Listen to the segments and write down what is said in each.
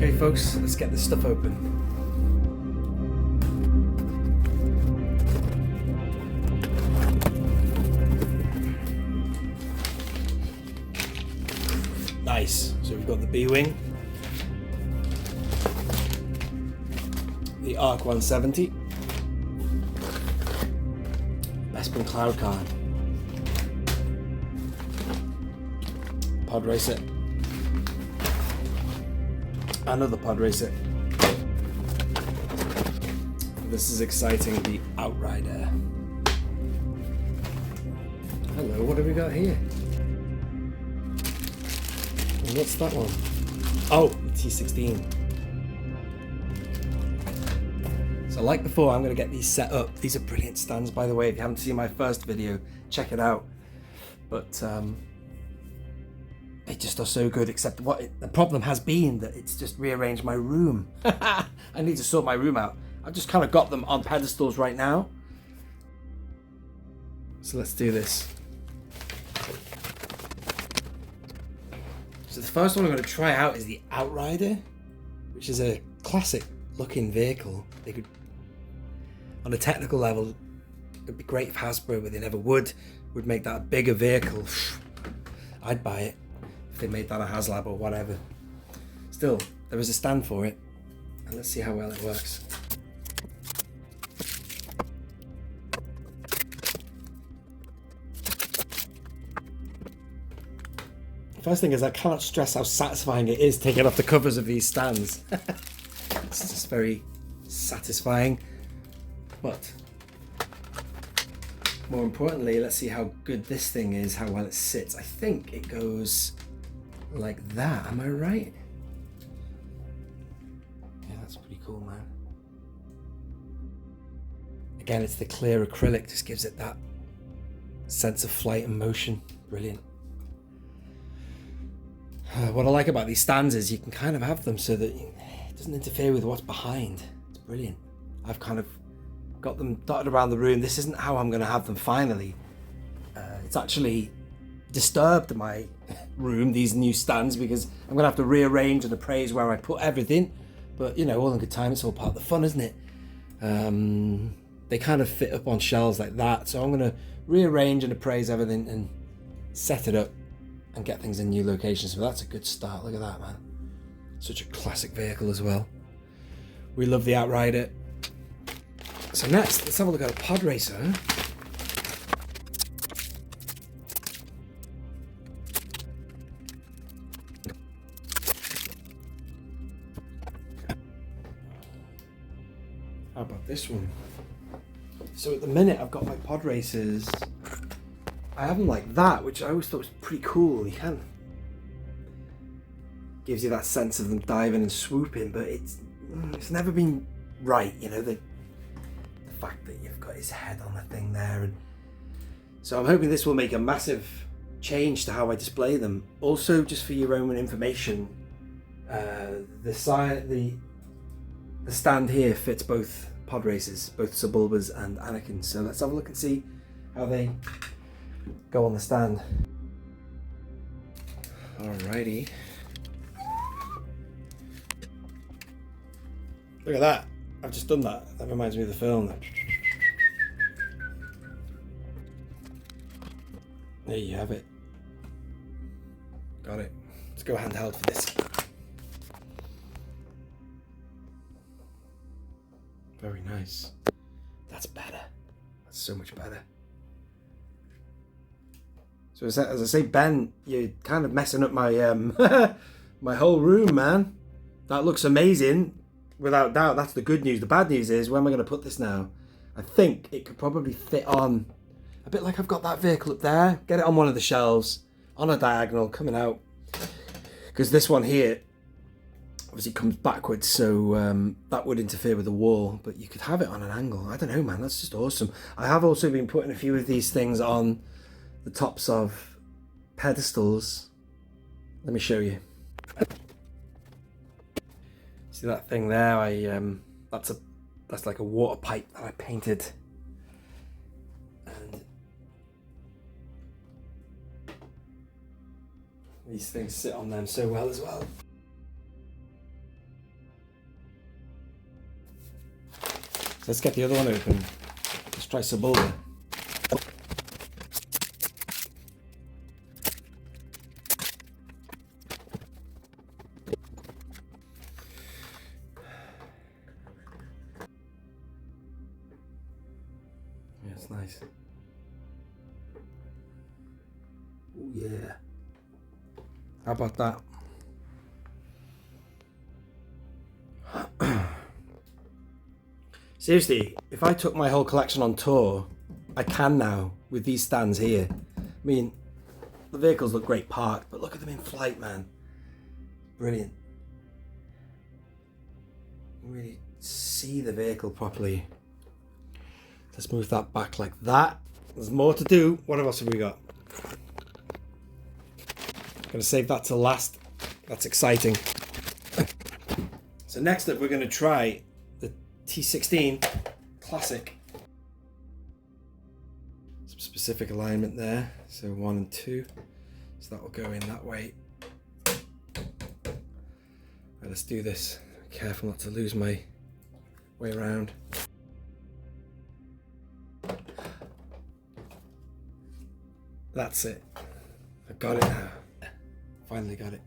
Okay folks, let's get this stuff open. Nice. So we've got the B-Wing, the ARC 170, Bespin Cloud Card, Pod Racer, another Pod Racer. This is exciting, the Outrider. Hello, what have we got here? And what's that one? Oh, the T16. So like before, I'm going to get these set up. These are brilliant stands, by the way. If you haven't seen my first video, check it out. But they just are so good, except the problem has been that it's just rearranged my room. I need to sort my room out. I've just kind of got them on pedestals right now. So let's do this. So the first one I'm going to try out is the Outrider, which is a classic looking vehicle. They could, on a technical level, it'd be great if Hasbro, but they never would make that a bigger vehicle. I'd buy it if they made that a HasLab or whatever. Still, there is a stand for it, and let's see how well it works. First thing is, I cannot stress how satisfying it is taking off the covers of these stands. It's just very satisfying. But more importantly, let's see how good this thing is, how well it sits. I think it goes like that. Am I right? Yeah, that's pretty cool, man. Again, it's the clear acrylic, just gives it that sense of flight and motion. Brilliant. What I like about these stands is you can kind of have them so that it doesn't interfere with what's behind. It's brilliant. I've kind of got them dotted around the room. This isn't how I'm going to have them finally. It's actually disturbed my room, these new stands, because I'm going to have to rearrange and appraise where I put everything. But, you know, all in good time. It's all part of the fun, isn't it? They kind of fit up on shelves like that. So I'm going to rearrange and appraise everything and set it up and get things in new locations. So that's a good start. Look at that, man. Such a classic vehicle as well. We love the Outrider. So next, let's have a look at a Pod Racer. How about this one? So at the minute, I've got my Pod Racers. I have them like that, which I always thought was pretty cool. You can. Gives you that sense of them diving and swooping, but it's never been right, you know, the fact that you've got his head on the thing there. And so I'm hoping this will make a massive change to how I display them. Also, just for your own information, the stand here fits both Pod Racers, both Suburbas and Anakin. So let's have a look and see how they go on the stand. Alrighty. Look at that. I've just done that. That reminds me of the film. There you have it. Got it. Let's go handheld for this. Very nice. That's better. That's so much better. So as I say, Ben, you're kind of messing up my my whole room, man. That looks amazing, without doubt. That's the good news. The bad news is, where am I going to put this now? I think it could probably fit on, a bit like I've got that vehicle up there. Get it on one of the shelves, on a diagonal, coming out. Because this one here, obviously comes backwards, so that would interfere with the wall. But you could have it on an angle. I don't know, man. That's just awesome. I have also been putting a few of these things on the tops of pedestals. Let me show you. See that thing there? That's like a water pipe that I painted, and these things sit on them so well as well. let's get the other one open. Let's try Sebulba. Yeah, it's nice. Oh yeah. How about that? Seriously, if I took my whole collection on tour, I can now with these stands here. I mean, the vehicles look great parked, but look at them in flight, man. Brilliant. You can really see the vehicle properly. Let's move that back like that. There's more to do. What else have we got? Gonna save that to last. That's exciting. So next up, we're gonna try the T16 Classic. Some specific alignment there. So 1 and 2. So that will go in that way. Right, let's do this. Careful not to lose my way around. That's it. I got it now. Finally got it.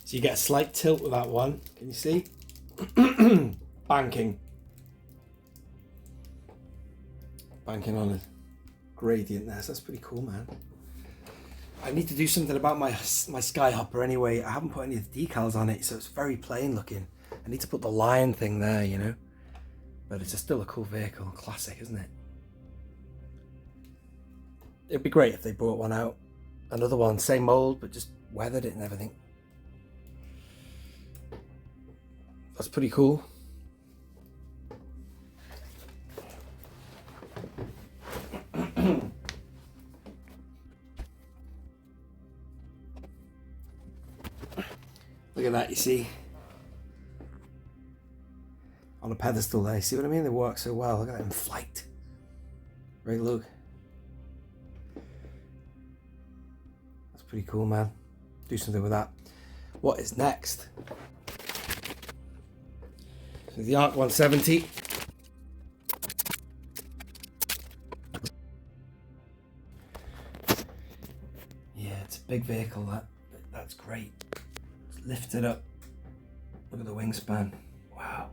So you get a slight tilt with that one. Can you see? Banking. Banking on a gradient there. So that's pretty cool, man. I need to do something about my Skyhopper anyway. I haven't put any of the decals on it, so it's very plain looking. I need to put the lion thing there, you know. But it's still a cool vehicle. Classic, isn't it? It'd be great if they brought one out. Another one, same mold, but just weathered it and everything. That's pretty cool. Look at that, you see? On a pedestal there, you see what I mean? They work so well. Look at that in flight. Great look. That's pretty cool, man. Do something with that. What is next? So the Arc 170. Yeah, it's a big vehicle, that. That's great. Let's lift it up. Look at the wingspan. Wow.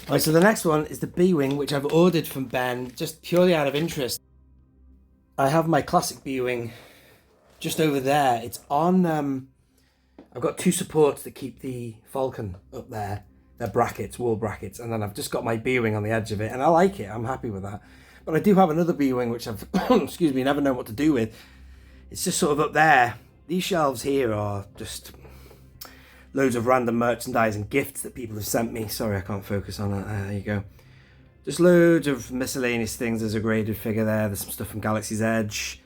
Right, so the next one is the B-Wing, which I've ordered from Ben just purely out of interest. I have my classic B-Wing just over there. It's on, I've got two supports that keep the Falcon up there. They're brackets, wall brackets, and then I've just got my B-Wing on the edge of it, and I like it. I'm happy with that. But I do have another B-Wing, which I've, excuse me, never known what to do with. It's just sort of up there. These shelves here are just loads of random merchandise and gifts that people have sent me. Sorry, I can't focus on that. There you go. Just loads of miscellaneous things. There's a graded figure there. There's some stuff from Galaxy's Edge.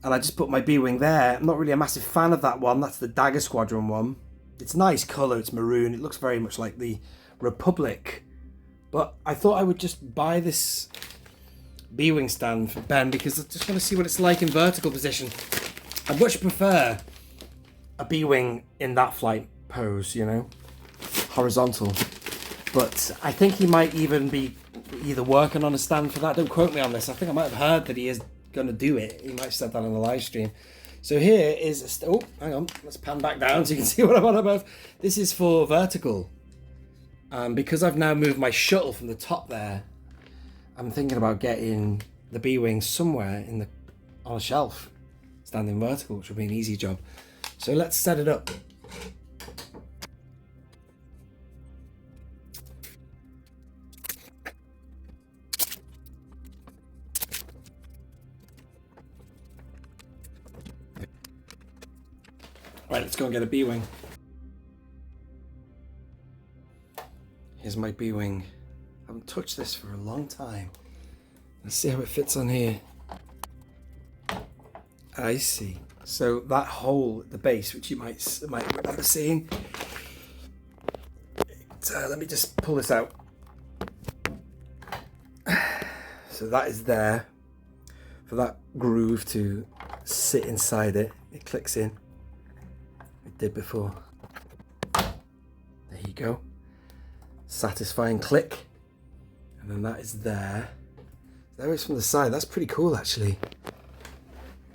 And I just put my B-Wing there. I'm not really a massive fan of that one. That's the Dagger Squadron one. It's nice colour. It's maroon. It looks very much like the Republic. But I thought I would just buy this B-Wing stand for Ben because I just want to see what it's like in vertical position. I much prefer a B-Wing in that flight pose, you know, horizontal. But I think he might even be either working on a stand for that. Don't quote me on this. I think I might have heard that he is going to do it. He might have said that on the live stream. So here is oh, hang on, let's pan back down so you can see what I'm on about. This is for vertical. Because I've now moved my shuttle from the top there, I'm thinking about getting the B-Wing somewhere on a shelf, standing vertical, which would be an easy job. So let's set it up. Right, let's go and get a B-Wing. Here's my B-Wing. I haven't touched this for a long time. Let's see how it fits on here. I see. So that hole at the base, which you might remember seeing. Let me just pull this out. So that is there for that groove to sit inside it. It clicks in. It did before. There you go. Satisfying click. And then that is there. There it is from the side. That's pretty cool, actually.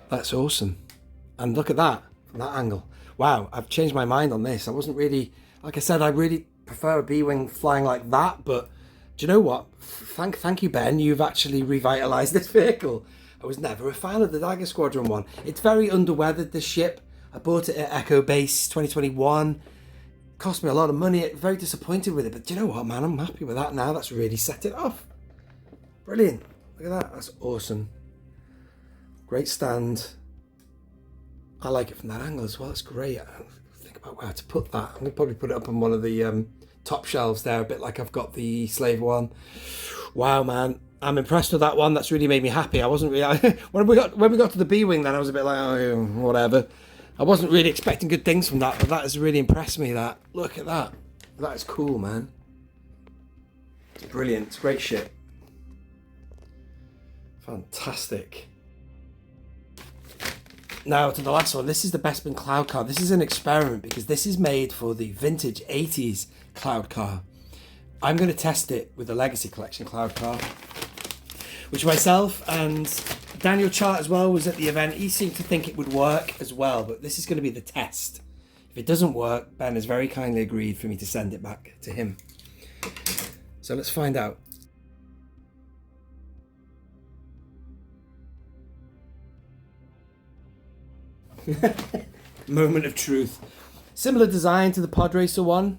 That's awesome. And look at that from that angle. Wow, I've changed my mind on this. I wasn't really, like I said, I really prefer a B-wing flying like that, but do you know what? Thank you, Ben. You've actually revitalized this vehicle. I was never a fan of the Dagger Squadron one. It's very underweathered, this ship. I bought it at Echo Base 2021. Cost me a lot of money. Very disappointed with it, but do you know what, man? I'm happy with that now. That's really set it off. Brilliant. Look at that. That's awesome. Great stand. I like it from that angle as well. It's great. I think about where to put that. I'm going to probably put it up on one of the top shelves there, a bit like I've got the Slave one. Wow, man. I'm impressed with that one. That's really made me happy. I wasn't really... when we got to the B-wing, then I was a bit like, oh, whatever. I wasn't really expecting good things from that, but that has really impressed me, that. Look at that. That is cool, man. It's brilliant. It's great shit. Fantastic. Now to the last one. This is the Bespin Cloud Car. This is an experiment because this is made for the vintage 80s Cloud Car. I'm going to test it with the Legacy Collection Cloud Car, which myself and Daniel Chart as well was at the event. He seemed to think it would work as well, but this is going to be the test. If it doesn't work, Ben has very kindly agreed for me to send it back to him. So let's find out. Moment of truth. Similar design to the Pod Racer one,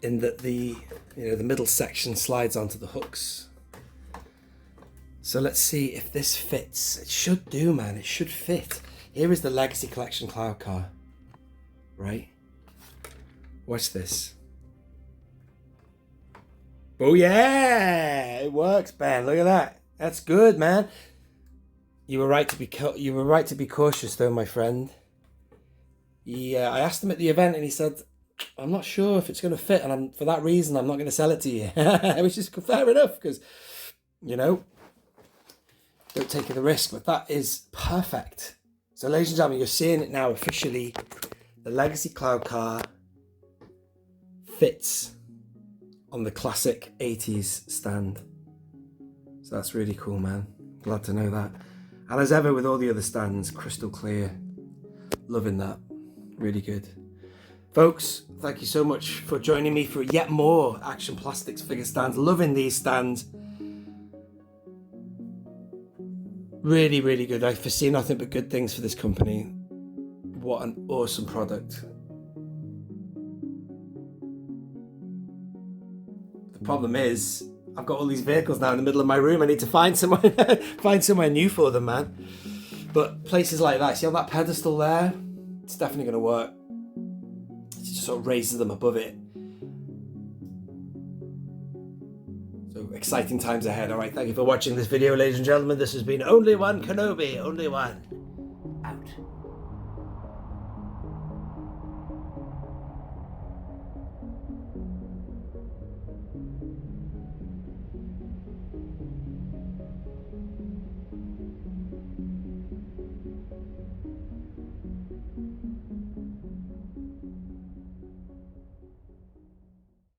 in that the middle section slides onto the hooks. So let's see if this fits. It should do, man. It should fit. Here is the Legacy Collection Cloud Car. Right? Watch this. Oh yeah, it works, Ben. Look at that. That's good, man. You were right to be cautious, though, my friend. I asked him at the event, and he said, "I'm not sure if it's going to fit, and for that reason, I'm not going to sell it to you." Which is fair enough, because don't take the risk. But that is perfect. So, ladies and gentlemen, you're seeing it now officially. The Legacy Cloud Car fits on the classic 80s stand. So that's really cool, man. Glad to know that. And as ever with all the other stands, crystal clear. Loving that. Really good. Folks, thank you so much for joining me for yet more Action Plastics figure stands. Loving these stands. Really, really good. I foresee nothing but good things for this company. What an awesome product. The problem is, I've got all these vehicles now in the middle of my room. I need to find somewhere new for them, man. But places like that, see on that pedestal there? It's definitely going to work. It just sort of raises them above it. So exciting times ahead. All right, thank you for watching this video, ladies and gentlemen. This has been Only One Kenobi. Only one.